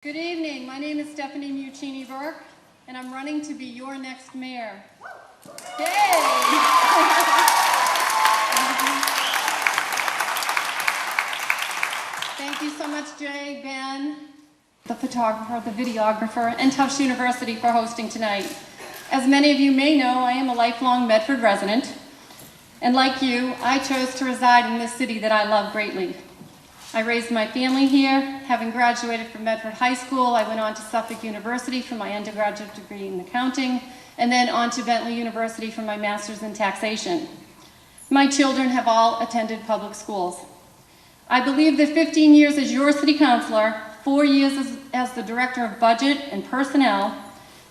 Good evening. My name is Stephanie Muccini Burke, and I'm running to be your next mayor. Yay! Thank you so much, Jay, Ben, the photographer, the videographer, and Tufts University for hosting tonight. As many of you may know, I am a lifelong Medford resident, and like you, I chose to reside in this city that I love greatly. I raised my family here. Having graduated from Medford High School, I went on to Suffolk University for my undergraduate degree in accounting, and then on to Bentley University for my master's in taxation. My children have all attended public schools. I believe that 15 years as your city councilor, 4 years as the director of budget and personnel,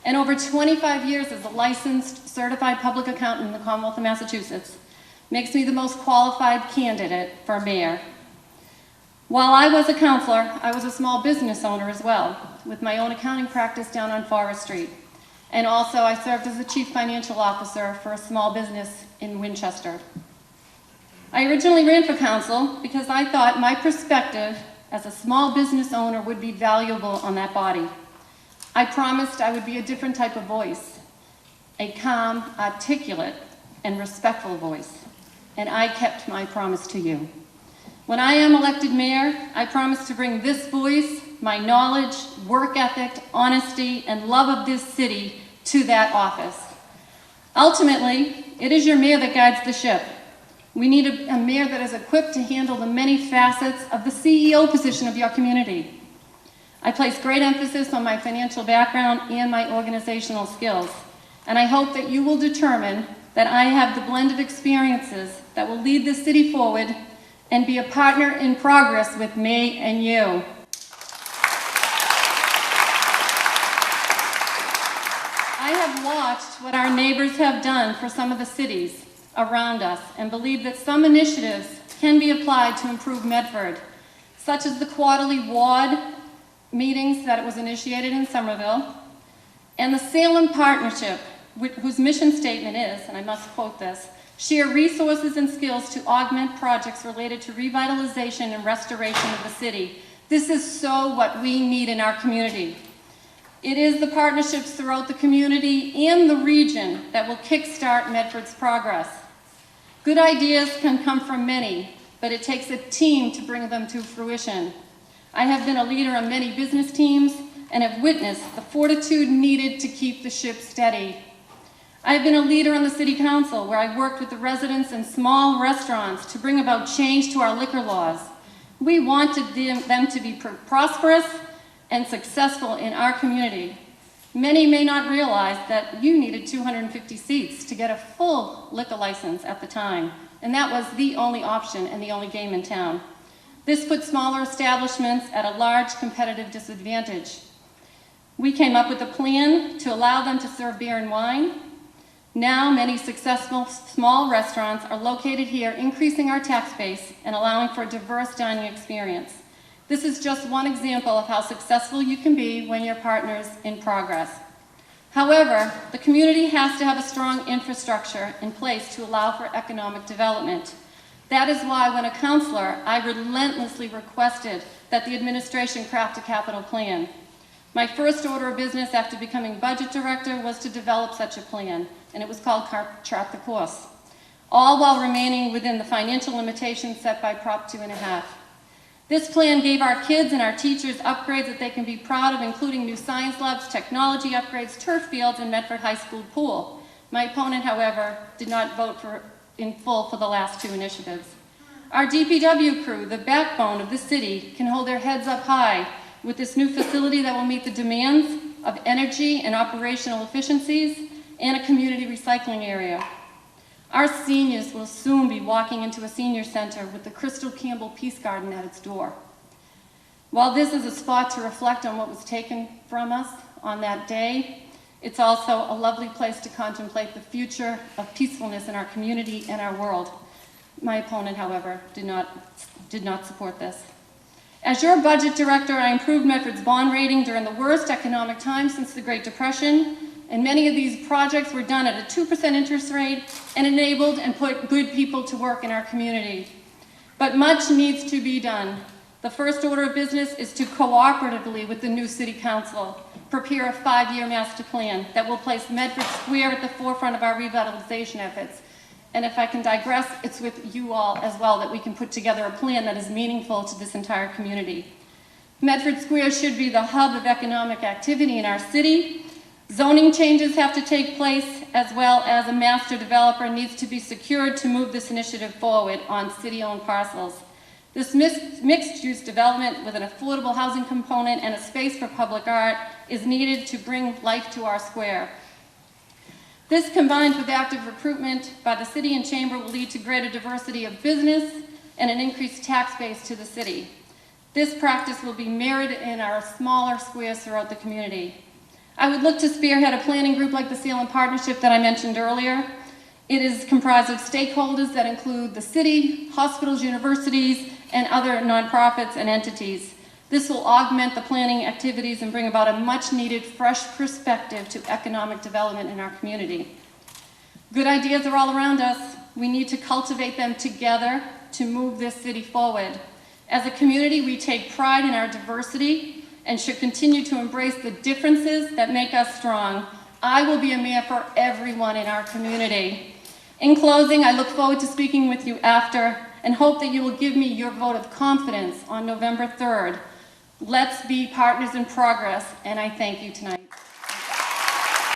and over 25 years as a licensed certified public accountant in the Commonwealth of Massachusetts makes me the most qualified candidate for mayor. While I was a counselor, I was a small business owner as well, with my own accounting practice down on Forest Street. And also I served as the chief financial officer for a small business in Winchester. I originally ran for council because I thought my perspective as a small business owner would be valuable on that body. I promised I would be a different type of voice, a calm, articulate, and respectful voice. And I kept my promise to you. When I am elected mayor, I promise to bring this voice, my knowledge, work ethic, honesty, and love of this city to that office. Ultimately, it is your mayor that guides the ship. We need a mayor that is equipped to handle the many facets of the CEO position of your community. I place great emphasis on my financial background and my organizational skills, and I hope that you will determine that I have the blend of experiences that will lead this city forward and be a partner in progress with me and you. I have watched what our neighbors have done for some of the cities around us and believe that some initiatives can be applied to improve Medford, such as the quarterly ward meetings that was initiated in Somerville, and the Salem Partnership, whose mission statement is, and I must quote this, share resources and skills to augment projects related to revitalization and restoration of the city. This is so what we need in our community. It is the partnerships throughout the community and the region that will kickstart Medford's progress. Good ideas can come from many, but it takes a team to bring them to fruition. I have been a leader on many business teams and have witnessed the fortitude needed to keep the ship steady. I've been a leader on the City Council where I worked with the residents in small restaurants to bring about change to our liquor laws. We wanted them to be prosperous and successful in our community. Many may not realize that you needed 250 seats to get a full liquor license at the time, and that was the only option and the only game in town. This put smaller establishments at a large competitive disadvantage. We came up with a plan to allow them to serve beer and wine. Now, many successful small restaurants are located here, increasing our tax base and allowing for a diverse dining experience. This is just one example of how successful you can be when you're partners in progress. However, the community has to have a strong infrastructure in place to allow for economic development. That is why, when a councilor, I relentlessly requested that the administration craft a capital plan. My first order of business after becoming budget director was to develop such a plan, and it was called Chart the Course, all while remaining within the financial limitations set by Prop 2.5. This plan gave our kids and our teachers upgrades that they can be proud of, including new science labs, technology upgrades, turf fields, and Medford High School pool. My opponent, however, did not vote in full for the last two initiatives. Our DPW crew, the backbone of the city, can hold their heads up high with this new facility that will meet the demands of energy and operational efficiencies and a community recycling area. Our seniors will soon be walking into a senior center with the Crystal Campbell Peace Garden at its door. While this is a spot to reflect on what was taken from us on that day, it's also a lovely place to contemplate the future of peacefulness in our community and our world. My opponent, however, did not support this. As your budget director, I improved Medford's bond rating during the worst economic time since the Great Depression, and many of these projects were done at a 2% interest rate and enabled and put good people to work in our community. But much needs to be done. The first order of business is to cooperatively with the new City Council prepare a 5-year master plan that will place Medford Square at the forefront of our revitalization efforts. And if I can digress, it's with you all as well that we can put together a plan that is meaningful to this entire community. Medford Square should be the hub of economic activity in our city. Zoning changes have to take place, as well as a master developer needs to be secured to move this initiative forward on city-owned parcels. This mixed-use development with an affordable housing component and a space for public art is needed to bring life to our square. This, combined with active recruitment by the city and chamber, will lead to greater diversity of business and an increased tax base to the city. This practice will be mirrored in our smaller squares throughout the community. I would look to spearhead a planning group like the Salem Partnership that I mentioned earlier. It is comprised of stakeholders that include the city, hospitals, universities, and other nonprofits and entities. This will augment the planning activities and bring about a much-needed fresh perspective to economic development in our community. Good ideas are all around us. We need to cultivate them together to move this city forward. As a community, we take pride in our diversity and should continue to embrace the differences that make us strong. I will be a mayor for everyone in our community. In closing, I look forward to speaking with you after and hope that you will give me your vote of confidence on November 3rd. Let's be partners in progress, and I thank you tonight.